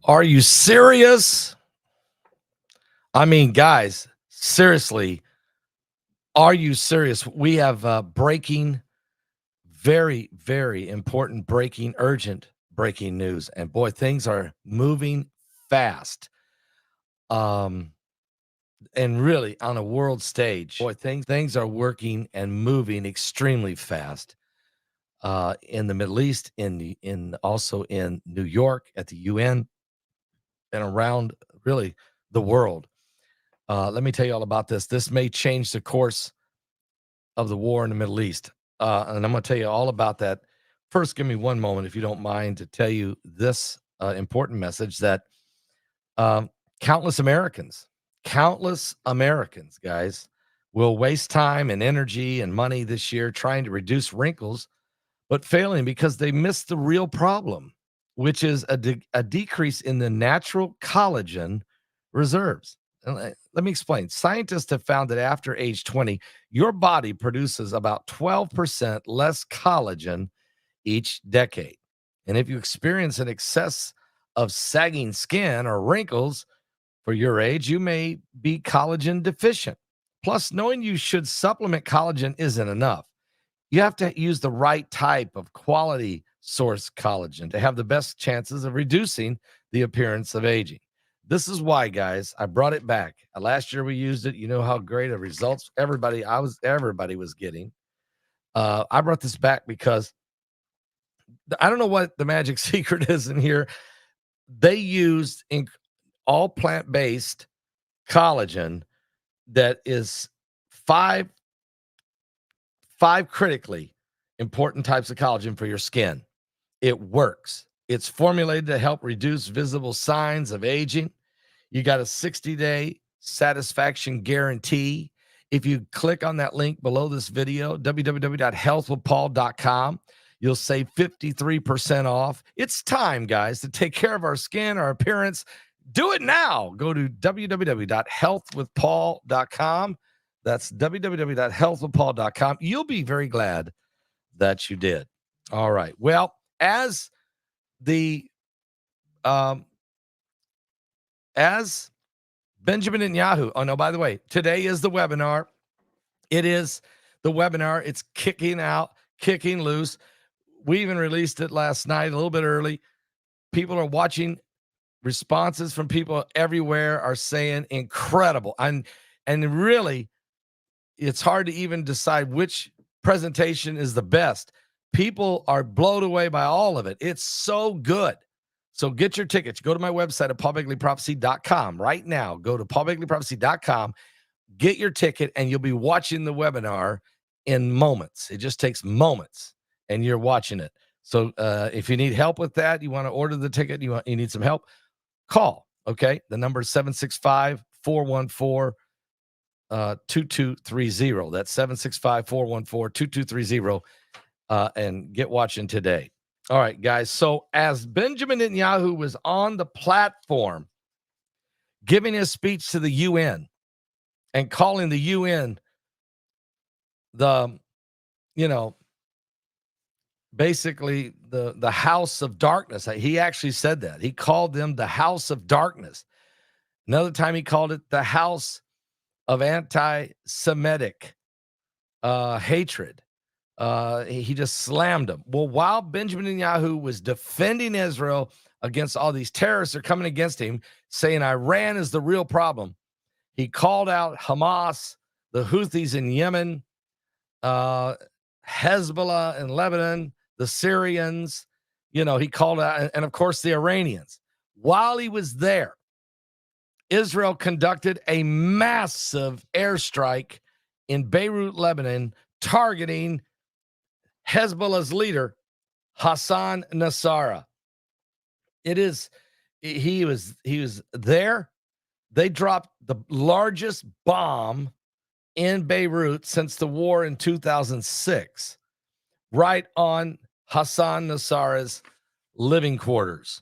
Are you serious? I mean, guys, seriously, are you serious? We have breaking, very, very important breaking, urgent breaking news. And boy, things are moving fast. Um, and really on a world stage, boy, things are working and moving extremely fast. In the Middle East, in also in New York at the UN and around really the world. Let me tell you all about this. This may change the course of the war in the Middle East. And I'm going to tell you all about that. First, give me one moment, if you don't mind, to tell you this important message that um, countless Americans, guys, will waste time and energy and money this year trying to reduce wrinkles, but failing because they missed the real problem, which is a decrease in the natural collagen reserves. Let me explain. Scientists have found that after age 20, your body produces about 12% less collagen each decade. And if you experience an excess of sagging skin or wrinkles for your age, you may be collagen deficient. Plus, knowing you should supplement collagen isn't enough. You have to use the right type of quality source collagen to have the best chances of reducing the appearance of aging. This is why, guys, I brought it back. Last year we used it. You know how great of results everybody was getting. I brought this back because I don't know what the magic secret is in here. They used all plant-based collagen that is five critically important types of collagen for your skin. It works. It's formulated to help reduce visible signs of aging. You got a 60-day satisfaction guarantee. If you click on that link below this video, www.healthwithpaul.com, you'll save 53% off. It's time, guys, to take care of our skin, our appearance. Do it now. Go to www.healthwithpaul.com. That's www.healthwithpaul.com. You'll be very glad that you did. All right. Well, as the as Benjamin Netanyahu. Oh no, by the way, today is the webinar. It is the webinar. It's kicking loose. We even released it last night, a little bit early. People are watching. Responses from people everywhere are saying incredible. And really, it's hard to even decide which presentation is the best. People are blown away by all of it. It's so good. So get your tickets. Go to my website at paulbegleyprophecy.com right now. Go to paulbegleyprophecy.com, get your ticket, and you'll be watching the webinar in moments. It just takes moments, and you're watching it. So if you need help with that, you want to order the ticket, you need some help, call, okay? The number is 765-414-2230. That's 765-414-2230, and get watching today. All right, guys. So as Benjamin Netanyahu was on the platform giving his speech to the UN and calling the UN basically the house of darkness. He actually said that. He called them the house of darkness. Another time he called it the house of anti-Semitic hatred. He just slammed them. Well, while Benjamin Netanyahu was defending Israel against all these terrorists that are coming against him, saying Iran is the real problem, he called out Hamas, the Houthis in Yemen, Hezbollah in Lebanon, the Syrians, he called out, and of course the Iranians. While he was there, Israel conducted a massive airstrike in Beirut, Lebanon, targeting Hezbollah's leader, Hassan Nasrallah. He was there. They dropped the largest bomb in Beirut since the war in 2006, right on Hassan Nasrallah's living quarters.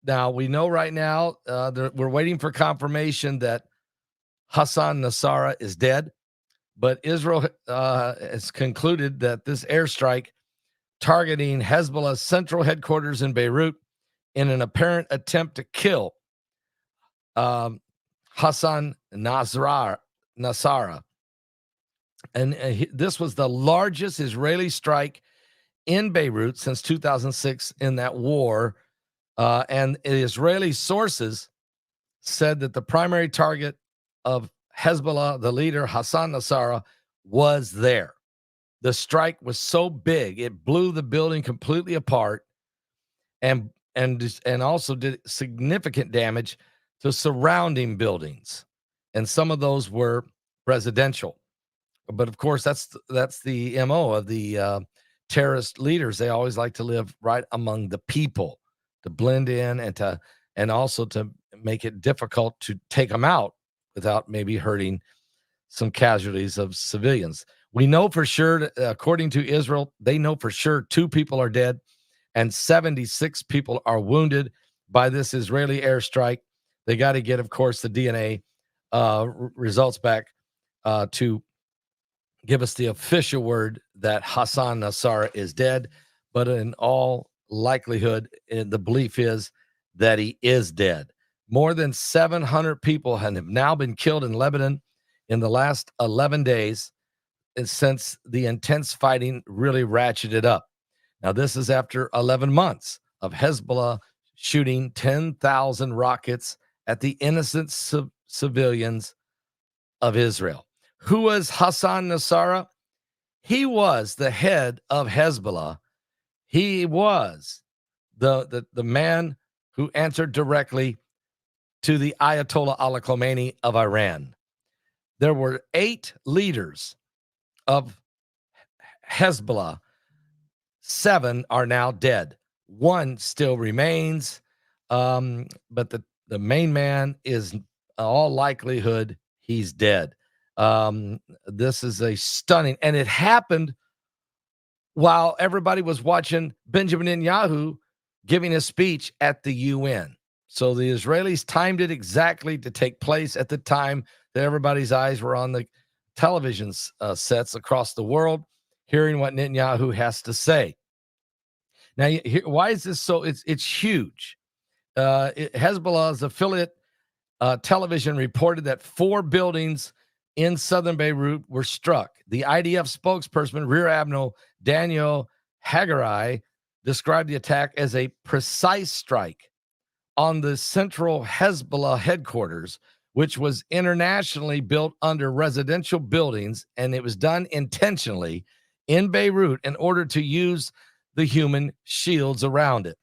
Now, we know right now, we're waiting for confirmation that Hassan Nasrallah is dead, but Israel has concluded that this airstrike targeting Hezbollah's central headquarters in Beirut in an apparent attempt to kill Hassan Nasrallah. And this was the largest Israeli strike in Beirut since 2006 in that war. And Israeli sources said that the primary target of Hezbollah, the leader Hassan Nasrallah, was there. The strike was so big, it blew the building completely apart and also did significant damage to surrounding buildings. And some of those were residential. But of course, that's the MO of the terrorist leaders. They always like to live right among the people, to blend in and also to make it difficult to take them out without maybe hurting some casualties of civilians. We know for sure, according to Israel, they know for sure 2 people are dead and 76 people are wounded by this Israeli airstrike. They got to get, of course, the DNA results back to give us the official word that Hassan Nasrallah is dead. But in all likelihood, the belief is that he is dead. More than 700 people have now been killed in Lebanon in the last 11 days since the intense fighting really ratcheted up. Now, this is after 11 months of Hezbollah shooting 10,000 rockets at the innocent civilians of Israel. Who was Hassan Nasrallah? He was the head of Hezbollah. He was the man who answered directly to the Ayatollah Ali Khamenei of Iran. There were 8 leaders of Hezbollah. 7 are now dead. 1 still remains, but the main man is all likelihood he's dead. This is a stunning, and it happened while everybody was watching Benjamin Netanyahu giving a speech at the UN. So the Israelis timed it exactly to take place at the time that everybody's eyes were on the television sets across the world, hearing what Netanyahu has to say. Now, why is this so? It's huge. Hezbollah's affiliate television reported that 4 buildings in southern Beirut were struck. The IDF spokesperson, Rear Admiral Daniel Hagari, described the attack as a precise strike on the central Hezbollah headquarters, which was internationally built under residential buildings, and it was done intentionally in Beirut in order to use the human shields around it.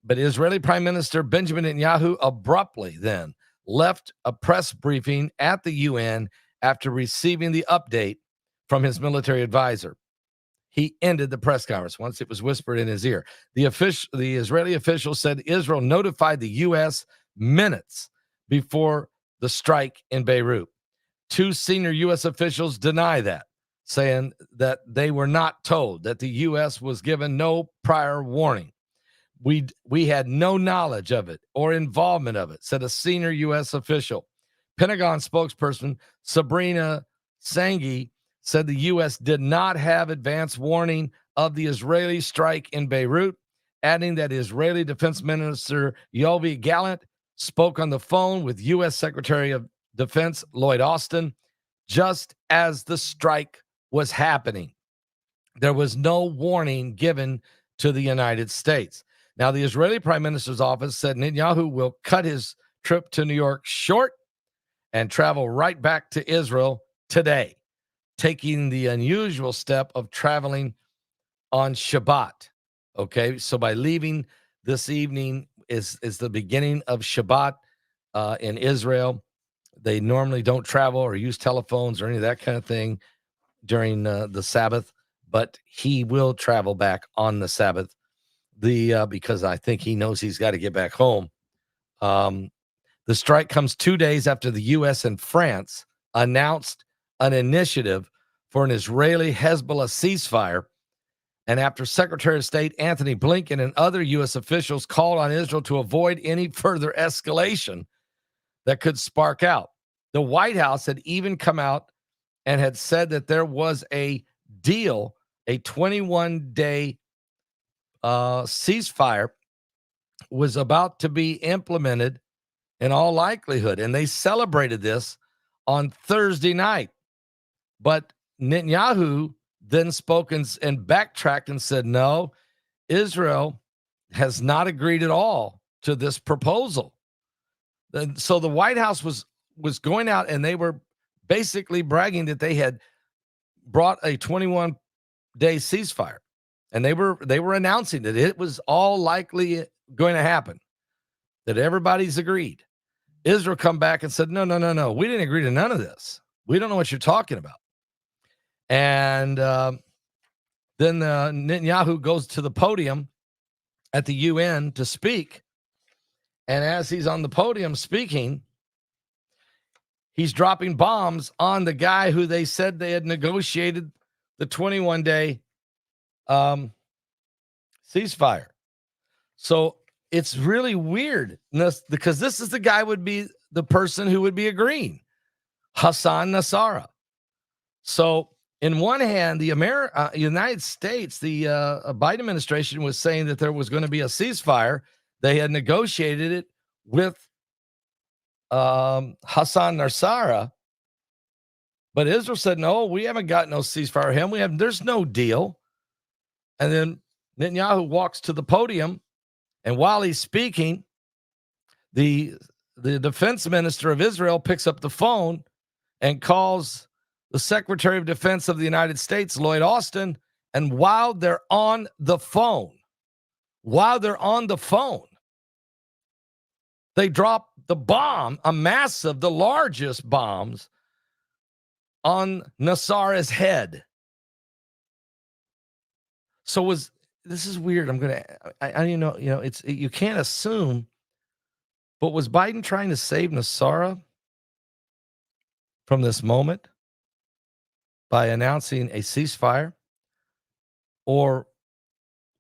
But Israeli Prime Minister Benjamin Netanyahu abruptly then left a press briefing at the UN after receiving the update from his military advisor. He ended the press conference once it was whispered in his ear. The Israeli official said Israel notified the U.S. minutes before the strike in Beirut. 2 senior U.S. officials deny that, saying that they were not told, that the U.S. was given no prior warning. We had no knowledge of it or involvement of it, said a senior U.S. official. Pentagon spokesperson Sabrina Sanghi said the U.S. did not have advance warning of the Israeli strike in Beirut, adding that Israeli Defense Minister Yoav Gallant spoke on the phone with U.S. Secretary of Defense Lloyd Austin just as the strike was happening. There was no warning given to the United States. Now, the Israeli Prime Minister's office said Netanyahu will cut his trip to New York short and travel right back to Israel today, taking the unusual step of traveling on Shabbat. Okay, so by leaving this evening is the beginning of Shabbat in Israel. They normally don't travel or use telephones or any of that kind of thing during the Sabbath, but he will travel back on the Sabbath. Because I think he knows he's got to get back home. The strike comes 2 days after the U.S. and France announced an initiative for an Israeli Hezbollah ceasefire, and after Secretary of State Anthony Blinken and other U.S. officials called on Israel to avoid any further escalation that could spark out. The White House had even come out and had said that there was a deal, a 21-day ceasefire was about to be implemented in all likelihood. And they celebrated this on Thursday night. But Netanyahu then spoke and backtracked and said, no, Israel has not agreed at all to this proposal. And so the White House was going out, and they were basically bragging that they had brought a 21-day ceasefire. And they were announcing that it was all likely going to happen, that everybody's agreed. Israel come back and said, no, we didn't agree to none of this. We don't know what you're talking about. And then Netanyahu goes to the podium at the UN to speak. And as he's on the podium speaking, he's dropping bombs on the guy who they said they had negotiated the 21-day ceasefire. So it's really weird because this is the guy would be the person who would be agreeing, Hassan Nasrallah. So in one hand, the United States, the Biden administration was saying that there was going to be a ceasefire. They had negotiated it with Hassan Nasrallah, but Israel said, no, we haven't got no ceasefire. There's no deal. And then Netanyahu walks to the podium, and while he's speaking, the defense minister of Israel picks up the phone and calls the Secretary of Defense of the United States, Lloyd Austin, and while they're on the phone, they drop the bomb, the largest bombs, on Nasrallah's head. So this is weird. You can't assume, but was Biden trying to save Nasrallah from this moment by announcing a ceasefire? Or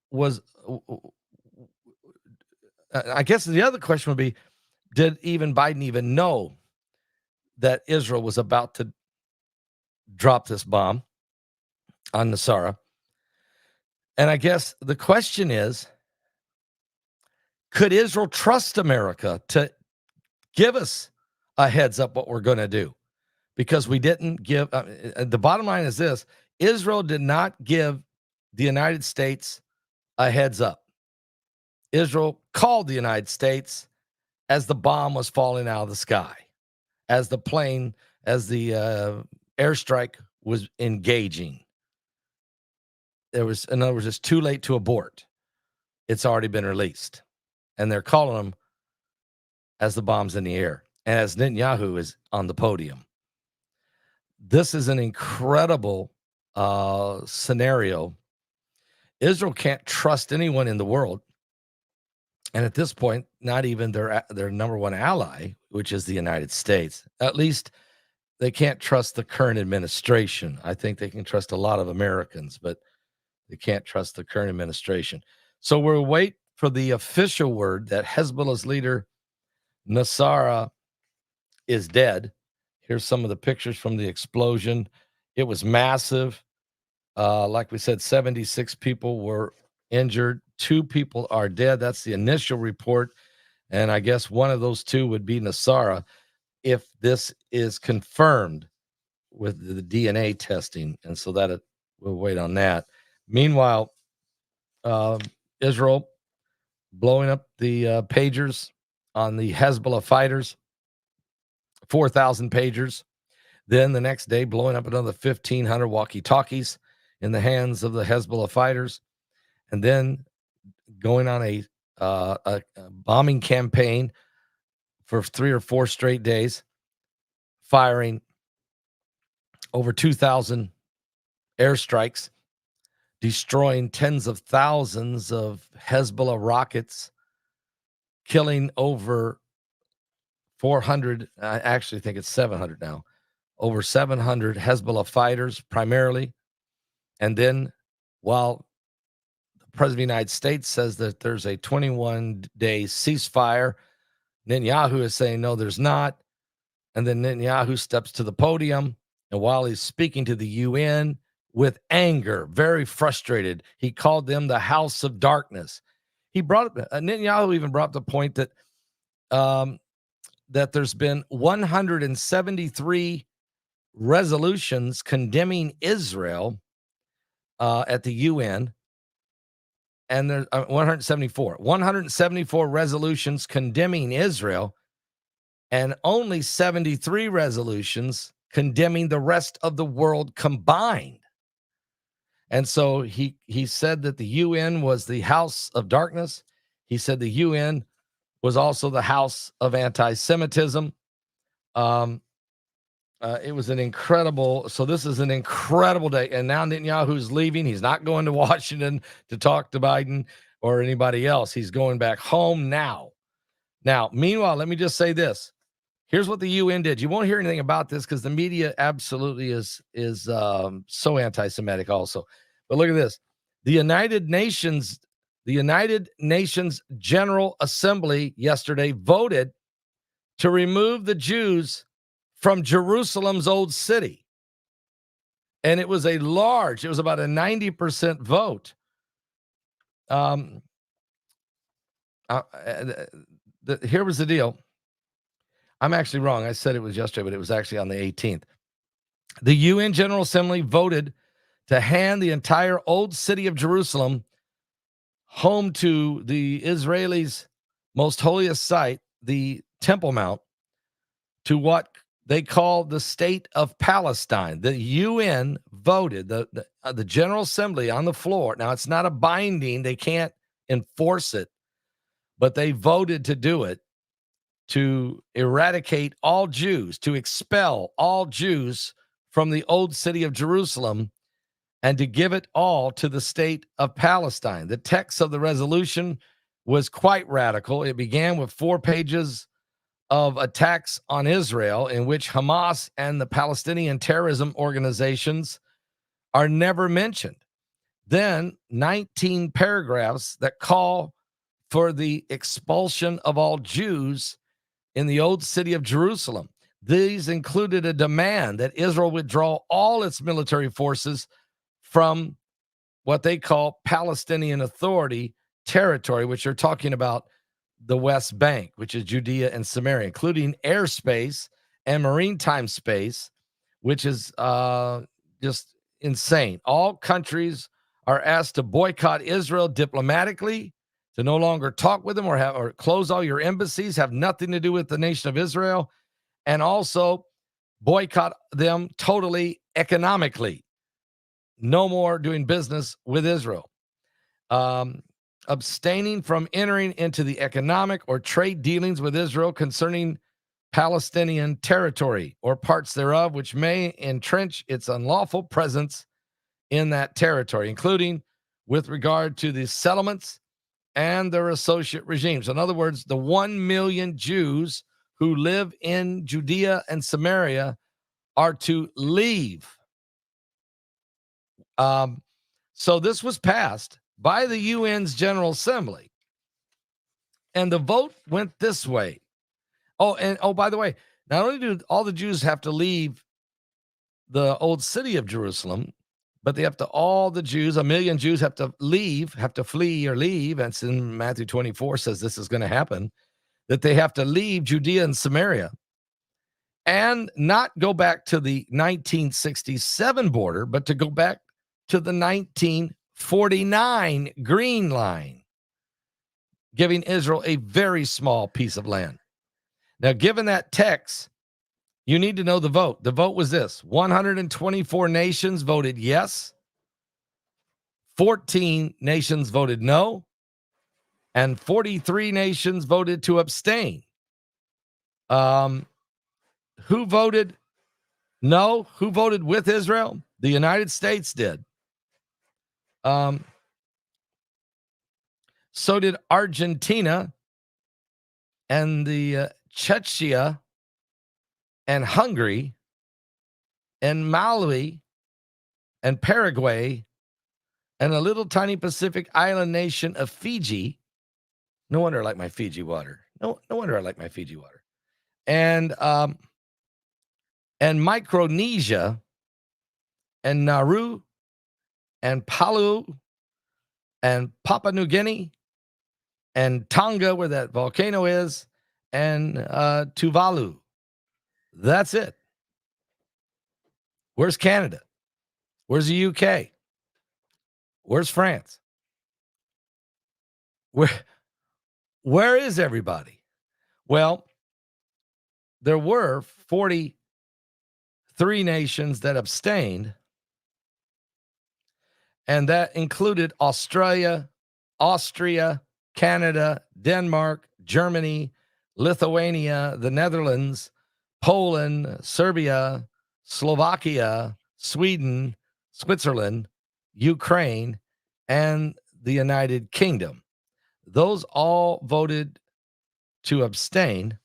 was, I guess the other question would be, did Biden even know that Israel was about to drop this bomb on Nasrallah? And I guess the question is, could Israel trust America to give us a heads up what we're going to do? Because we didn't give, the bottom line is this: Israel did not give the United States a heads up. Israel called the United States as the bomb was falling out of the sky, as the airstrike was engaging. In other words, it's too late to abort. It's already been released. And they're calling them as the bomb's in the air, and as Netanyahu is on the podium. This is an incredible scenario. Israel can't trust anyone in the world. And at this point, not even their number one ally, which is the United States. At least they can't trust the current administration. I think they can trust a lot of Americans, but they can't trust the current administration. So we'll wait for the official word that Hezbollah's leader, Nasrallah, is dead. Here's some of the pictures from the explosion. It was massive. Like we said, 76 people were injured. 2 people are dead. That's the initial report. And I guess one of those 2 would be Nasrallah if this is confirmed with the DNA testing. And so we'll wait on that. Meanwhile, Israel blowing up the pagers on the Hezbollah fighters, 4,000 pagers. Then the next day, blowing up another 1,500 walkie-talkies in the hands of the Hezbollah fighters. And then going on a bombing campaign for 3 or 4 straight days, firing over 2,000 airstrikes, destroying tens of thousands of Hezbollah rockets, killing over 400, I actually think it's 700 now, over 700 Hezbollah fighters primarily. And then while the President of the United States says that there's a 21-day ceasefire, Netanyahu is saying, no, there's not. And then Netanyahu steps to the podium, and while he's speaking to the UN with anger, very frustrated, he called them the house of darkness. He brought Netanyahu even brought up the point that that there's been 173 resolutions condemning Israel at the UN, and there's 174 resolutions condemning Israel, and only 73 resolutions condemning the rest of the world combined. And so he said that the UN was the house of darkness. He said the UN was also the house of anti-Semitism. It was an incredible. So this is an incredible day. And now Netanyahu's leaving. He's not going to Washington to talk to Biden or anybody else. He's going back home now. Now, meanwhile, let me just say this. Here's what the UN did. You won't hear anything about this because the media absolutely is so anti-Semitic also. But look at this. The United Nations General Assembly yesterday voted to remove the Jews from Jerusalem's old city. And it was it was about a 90% vote. Here was the deal. I'm actually wrong. I said it was yesterday, but it was actually on the 18th. The UN General Assembly voted to hand the entire old city of Jerusalem, home to the Israelis' most holiest site, the Temple Mount, to what they call the state of Palestine. The UN voted, the General Assembly on the floor. Now, it's not a binding. They can't enforce it, but they voted to do it, to eradicate all Jews, to expel all Jews from the old city of Jerusalem, and to give it all to the state of Palestine. The text of the resolution was quite radical. It began with 4 pages of attacks on Israel, in which Hamas and the Palestinian terrorism organizations are never mentioned. Then 19 paragraphs that call for the expulsion of all Jews in the old city of Jerusalem. These included a demand that Israel withdraw all its military forces from what they call Palestinian Authority territory, which are talking about the West Bank, which is Judea and Samaria, including airspace and maritime space, which is just insane. All countries are asked to boycott Israel diplomatically, to no longer talk with them or close all your embassies, have nothing to do with the nation of Israel, and also boycott them totally economically. No more doing business with Israel. Abstaining from entering into the economic or trade dealings with Israel concerning Palestinian territory or parts thereof, which may entrench its unlawful presence in that territory, including with regard to the settlements and their associate regimes. In other words, the 1 million Jews who live in Judea and Samaria are to leave. So this was passed by the UN's General Assembly, and the vote went this way. By the way, not only do all the Jews have to leave the old city of Jerusalem, but all the Jews, 1 million Jews have to flee or leave. And it's in Matthew 24 says this is going to happen, that they have to leave Judea and Samaria and not go back to the 1967 border, but to go back to the 1949 Green Line, giving Israel a very small piece of land. Now, given that text, you need to know the vote. The vote was this: 124 nations voted yes, 14 nations voted no, and 43 nations voted to abstain. Who voted no? Who voted with Israel? The United States did. So did Argentina and the Czechia and Hungary and Malawi and Paraguay and a little tiny Pacific island nation of Fiji. No wonder I like my Fiji water. No wonder I like my Fiji water. And Micronesia and Nauru and Palau and Papua New Guinea and Tonga, where that volcano is, and Tuvalu. That's it. Where's Canada? Where's the UK? Where's France? Where is everybody? Well, there were 43 nations that abstained, and that included Australia, Austria, Canada, Denmark, Germany, Lithuania, the Netherlands, Poland, Serbia, Slovakia, Sweden, Switzerland, Ukraine, and the United Kingdom. Those all voted to abstain.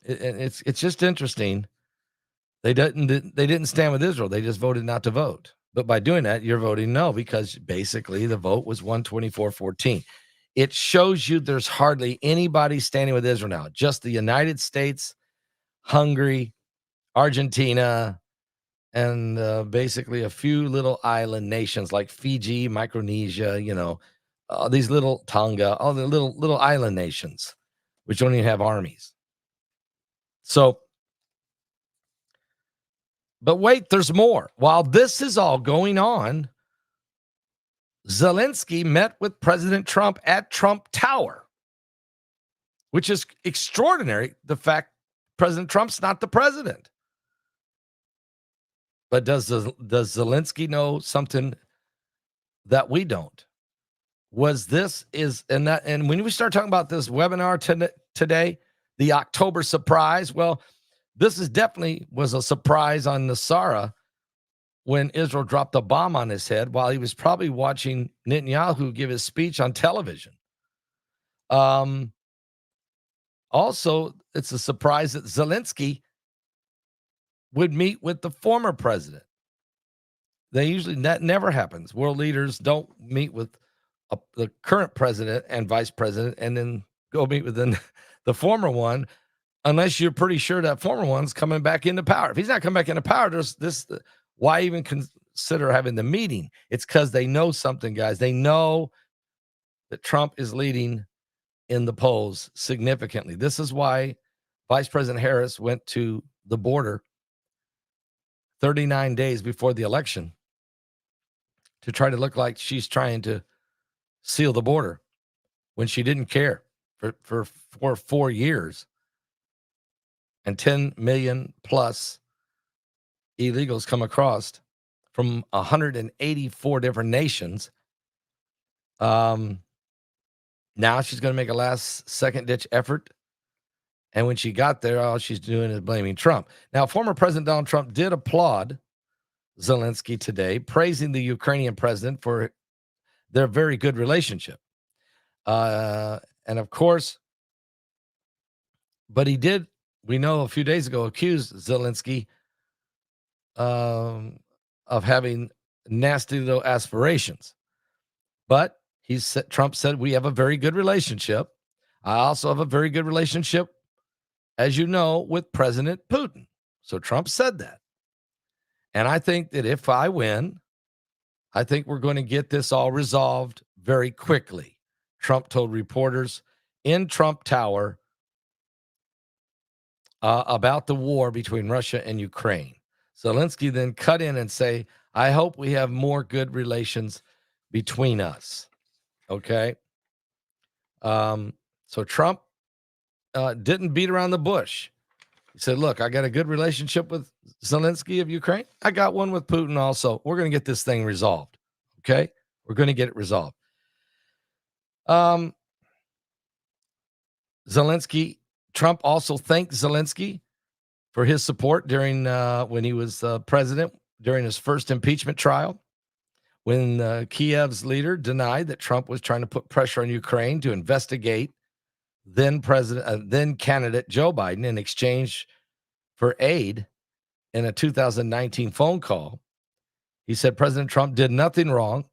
It's just interesting. They didn't stand with Israel. They just voted not to vote. But by doing that, you're voting no, because basically the vote was 124-14. It shows you there's hardly anybody standing with Israel now. Just the United States, Hungary, Argentina, and basically a few little island nations like Fiji, Micronesia, these little Tonga, all the little island nations, which don't even have armies. So, but wait, there's more. While this is all going on, Zelensky met with President Trump at Trump Tower, which is extraordinary. The fact President Trump's not the president. But does Zelensky know something that we don't? And when we start talking about this webinar today, the October surprise, well, this was a surprise on Nasara when Israel dropped a bomb on his head while he was probably watching Netanyahu give his speech on television. Also, it's a surprise that Zelensky would meet with the former president. That never happens. World leaders don't meet with the current president and vice president and then go meet with the former one, unless you're pretty sure that former one's coming back into power. If he's not coming back into power, why even consider having the meeting? It's because they know something, guys. They know that Trump is leading in the polls significantly. This is why Vice President Harris went to the border 39 days before the election to try to look like she's trying to seal the border when she didn't care for 4 years. And 10 million plus illegals come across from 184 different nations. Now she's going to make a last second ditch effort. And when she got there, all she's doing is blaming Trump. Now, former President Donald Trump did applaud Zelensky today, praising the Ukrainian president for their very good relationship. And of course, but he did, we know a few days ago, accused Zelensky of having nasty little aspirations. But Trump said, we have a very good relationship. I also have a very good relationship, as you know, with President Putin. So Trump said that. And I think that if I win, I think we're going to get this all resolved very quickly. Trump told reporters in Trump Tower about the war between Russia and Ukraine. Zelensky then cut in and say, I hope we have more good relations between us. Okay. So Trump didn't beat around the bush. He said, look, I got a good relationship with Zelensky of Ukraine. I got one with Putin also. We're going to get this thing resolved. Okay. We're going to get it resolved. Trump also thanked Zelensky for his support during when he was president during his first impeachment trial, when Kiev's leader denied that Trump was trying to put pressure on Ukraine to investigate then candidate Joe Biden in exchange for aid in a 2019 phone call. He said President Trump did nothing wrong.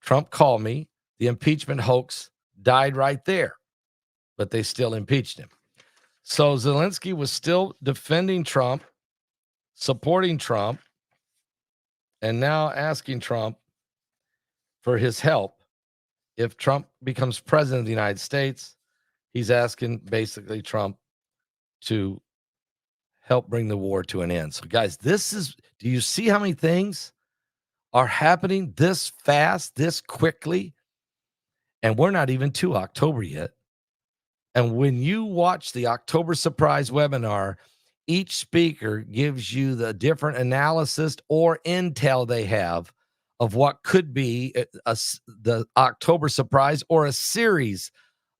Trump called me. The impeachment hoax died right there, but they still impeached him. So Zelensky was still defending Trump, supporting Trump, and now asking Trump for his help if Trump becomes president of the United States, he's asking basically Trump to help bring the war to an end. So, guys, do you see how many things are happening this fast, this quickly? And we're not even to October yet. And when you watch the October surprise webinar, each speaker gives you the different analysis or intel they have of what could be the October surprise or a series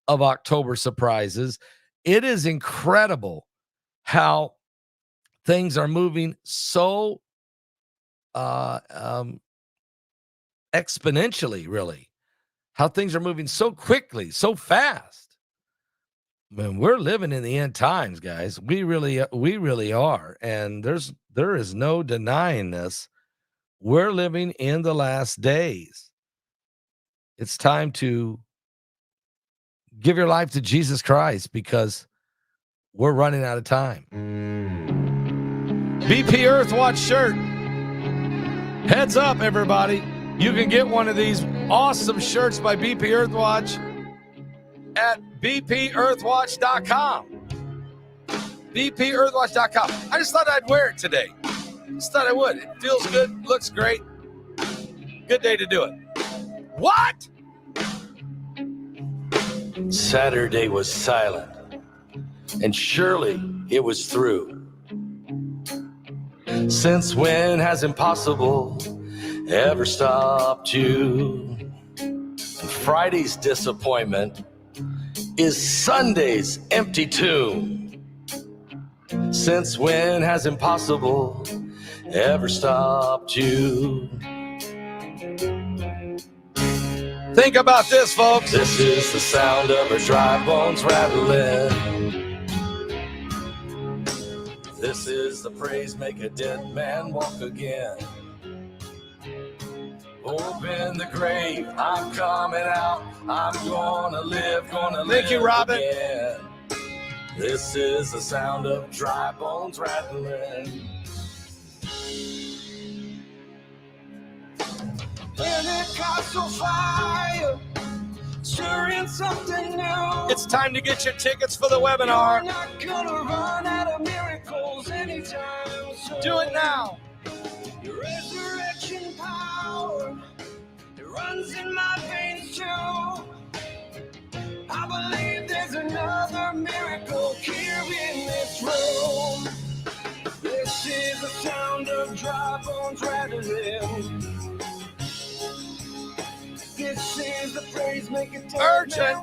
of October surprises. It is incredible how things are moving so exponentially, really. How things are moving so quickly, so fast. Man, we're living in the end times, guys. We really are. And there is no denying this. We're living in the last days. It's time to give your life to Jesus Christ because we're running out of time. BP Earthwatch shirt. Heads up, everybody. You can get one of these awesome shirts by BP Earthwatch at bpearthwatch.com. bpearthwatch.com. I just thought I'd wear it today. Just thought I would. It feels good, looks great. Good day to do it. What? Saturday was silent, and surely it was through. Since when has impossible ever stopped you? And Friday's disappointment is Sunday's empty tomb. Since when has impossible ever stopped you? Think about this, folks. This is the sound of our dry bones rattling. This is the praise make a dead man walk again. Open the grave, I'm coming out. I'm gonna live Thank you, Robin. Again. This is the sound of dry bones rattling. Pentecostal fire, stirring something new. It's time to get your tickets for the webinar. You're not gonna run out of miracles anytime soon. Do it now. Your resurrection power, it runs in my veins too. I believe there's another miracle here in this room. This is the sound of dry bones rattling. This is the praise making urgent.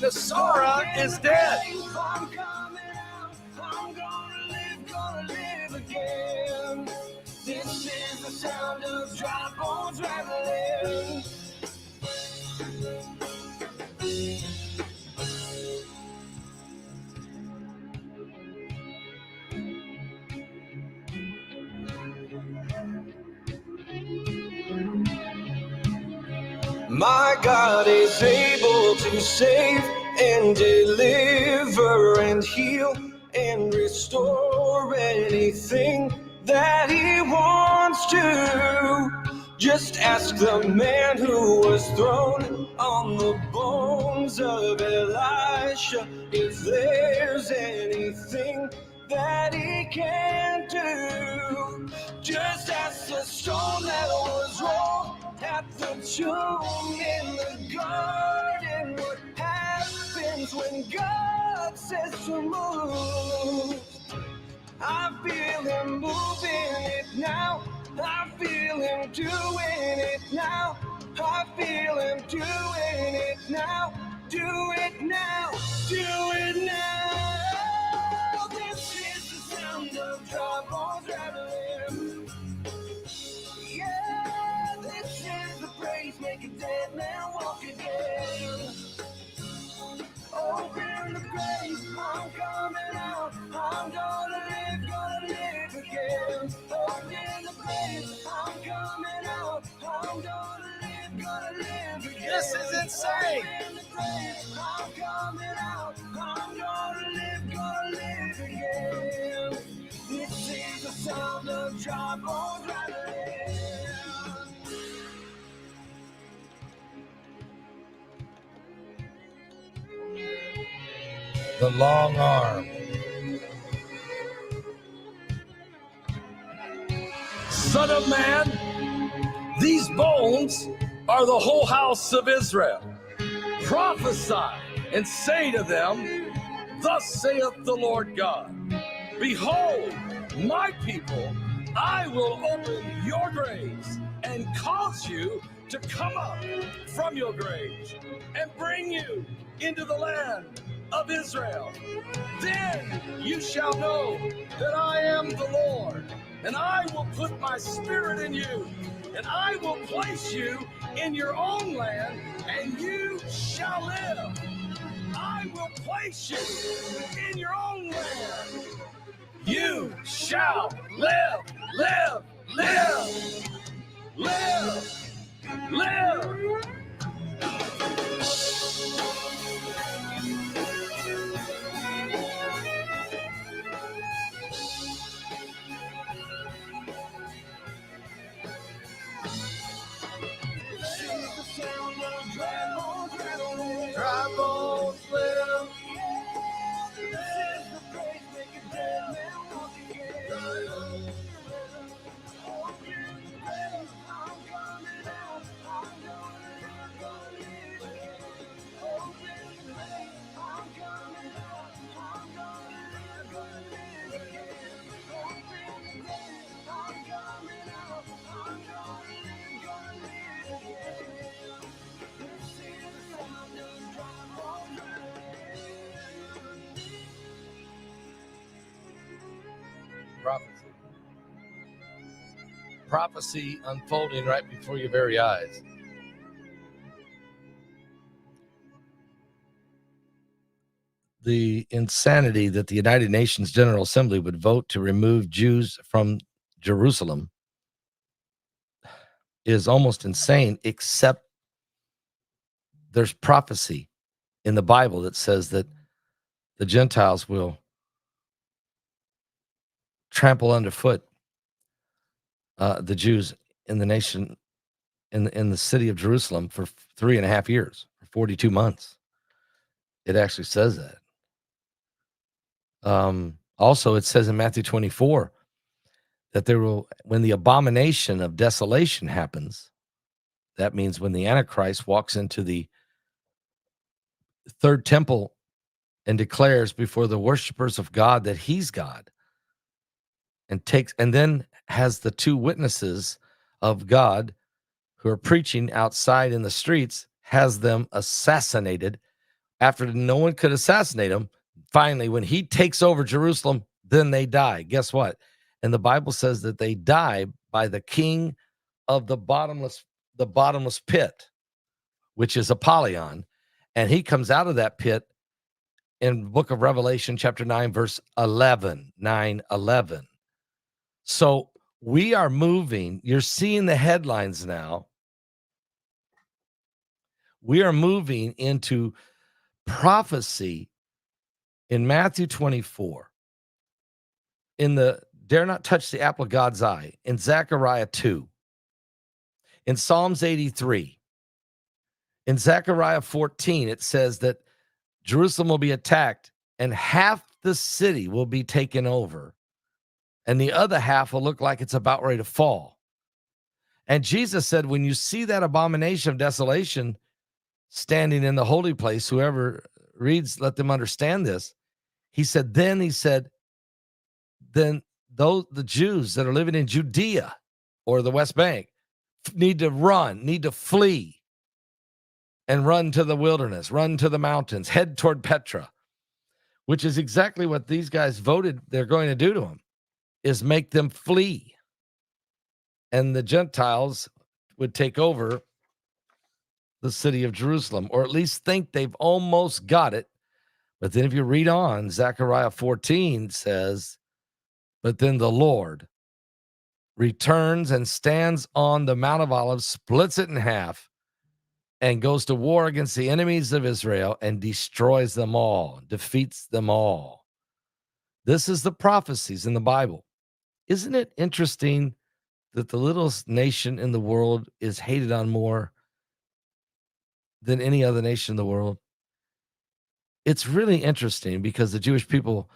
Nasara is dead. I'm coming out. I'm gonna live again. This is the sound of dry bones rattling. My God is able to save and deliver and heal and restore anything that he wants to. Just ask the man who was thrown on the bones of Elisha if there's anything that he can't do. Just ask the stone that was rolled at the tomb in the garden what happens when God says to move. I feel him moving it now. I feel him doing it now. I feel him doing it now. Do it now. Do it now. This is the sound of dry bones rattling. Yeah, this is the praise make a dead man walk again. Open the grave, I'm coming out. I'm gonna live again. Open the grave, I'm coming out. I'm gonna live again. This is insane. Open the grave, I'm coming out. I'm gonna live again. This is the sound of dry bones rattling. the long arm. Son of man, these bones are the whole house of Israel. Prophesy and say to them, thus saith the Lord God, behold, my people, I will open your graves and cause you to come up from your graves and bring you into the land of Israel. Then you shall know that I am the Lord, and I will put my spirit in you, and I will place you in your own land, and you shall live. I will place you in your own land. You shall live, live, live, live, live. Dry bones live. Prophecy unfolding right before your very eyes. The insanity that the United Nations General Assembly would vote to remove Jews from Jerusalem is almost insane, except there's prophecy in the Bible that says that the Gentiles will trample underfoot the Jews in the nation, in the city of Jerusalem for 3.5 years, for 42 months. It actually says that. Also, it says in Matthew 24 that there will, when the abomination of desolation happens, that means when the Antichrist walks into the third temple and declares before the worshipers of God that he's God, and then has the two witnesses of God who are preaching outside in the streets, has them assassinated. After no one could assassinate them, finally, when he takes over Jerusalem, then they die. Guess what? And the Bible says that they die by the king of the bottomless pit, which is Apollyon. And he comes out of that pit in the book of Revelation, chapter 9, verse 11, 9:11. So we are moving. You're seeing the headlines now. We are moving into prophecy in Matthew 24, in the dare not touch the apple of God's eye, in Zechariah 2, in Psalms 83, in Zechariah 14, it says that Jerusalem will be attacked and half the city will be taken over, and the other half will look like it's about ready to fall. And Jesus said, when you see that abomination of desolation standing in the holy place, whoever reads, let them understand this. He said, then those the Jews that are living in Judea or the West Bank need to flee and run to the wilderness, run to the mountains, head toward Petra, which is exactly what these guys voted they're going to do to them, is make them flee. And the Gentiles would take over the city of Jerusalem, or at least think they've almost got it. But then if you read on, Zechariah 14 says, but then the Lord returns and stands on the Mount of Olives, splits it in half, and goes to war against the enemies of Israel and destroys them all, defeats them all. This is the prophecies in the Bible. Isn't it interesting that the littlest nation in the world is hated on more than any other nation in the world? it's really interesting because the Jewish people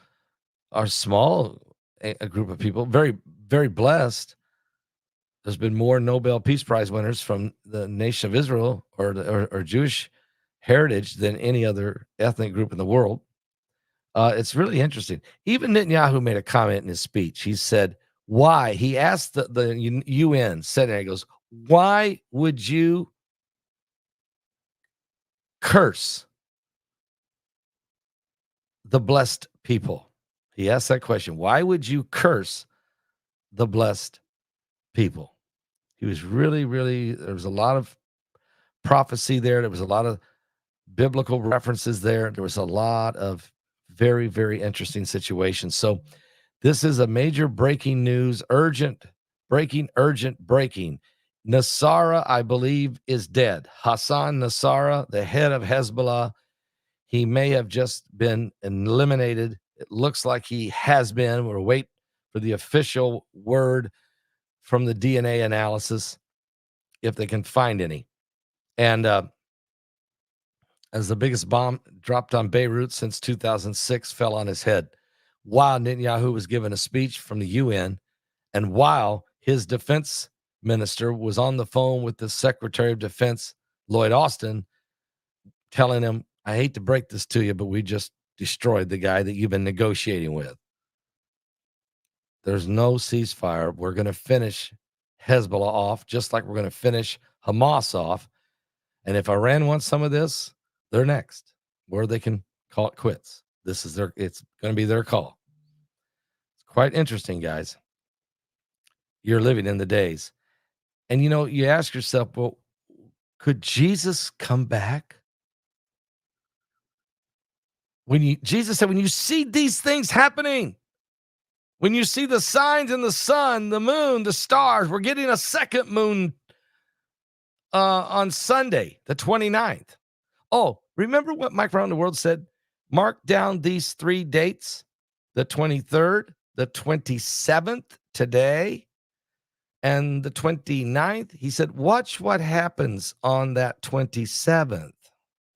are small, a group of people, very, very blessed. There's been more Nobel Peace Prize winners from the nation of Israel or Jewish heritage than any other ethnic group in the world. It's really interesting. Even Netanyahu made a comment in his speech. He said, why? He asked the UN Senate, he goes, why would you curse the blessed people? He asked that question. Why would you curse the blessed people? He was really, really, there was a lot of prophecy there. There was a lot of biblical references there. There was a lot of very, very interesting situations. So this is a major breaking news, urgent, breaking. Nasrallah, I believe, is dead. Hassan Nasrallah, the head of Hezbollah, he may have just been eliminated. It looks like he has been. We'll wait for the official word from the DNA analysis if they can find any. And as the biggest bomb dropped on Beirut since 2006 fell on his head, while Netanyahu was giving a speech from the UN, and while his defense minister was on the phone with the Secretary of Defense, Lloyd Austin, telling him, I hate to break this to you, but we just destroyed the guy that you've been negotiating with. There's no ceasefire. We're going to finish Hezbollah off, just like we're going to finish Hamas off. And if Iran wants some of this, they're next, where they can call it quits. It's going to be their call. It's quite interesting, guys. You're living in the days. And you ask yourself, well, could Jesus come back? Jesus said, when you see these things happening, when you see the signs in the sun, the moon, the stars, we're getting a second moon on Sunday, the 29th. Oh, remember what Mike Around the World said? Mark down these 3 dates, the 23rd, the 27th, today, and the 29th. He said, watch what happens on that 27th.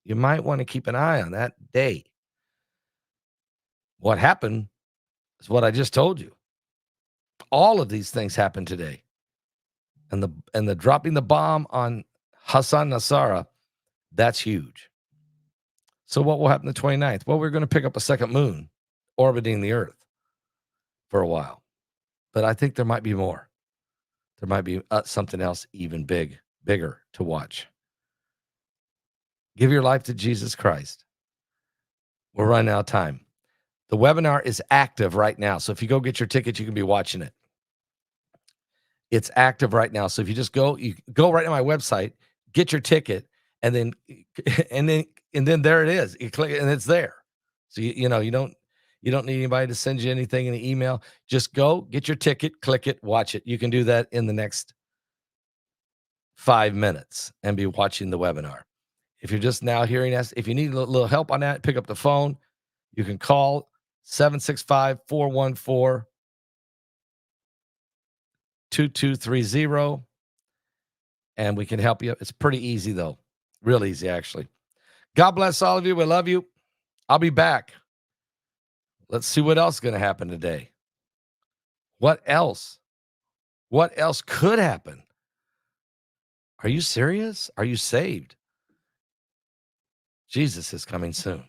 You might want to keep an eye on that date. What happened is what I just told you. All of these things happened today. And the dropping the bomb on Hassan Nasrallah, that's huge. So what will happen the 29th? Well, we're going to pick up a second moon orbiting the Earth for a while. But I think there might be more. There might be something else even bigger to watch. Give your life to Jesus Christ. We're running out of time. The webinar is active right now. So if you go get your ticket, you can be watching it. It's active right now. So if you just go right to my website, get your ticket, and then there it is. You click it and it's there. So you don't need anybody to send you anything in the email. Just go get your ticket, click it, watch it. You can do that in the next 5 minutes and be watching the webinar. If you're just now hearing us, if you need a little help on that, pick up the phone. You can call 765-414-2230, and we can help you. It's pretty easy, though. Real easy, actually. God bless all of you. We love you. I'll be back. Let's see what else is going to happen today. What else? What else could happen? Are you serious? Are you saved? Jesus is coming soon.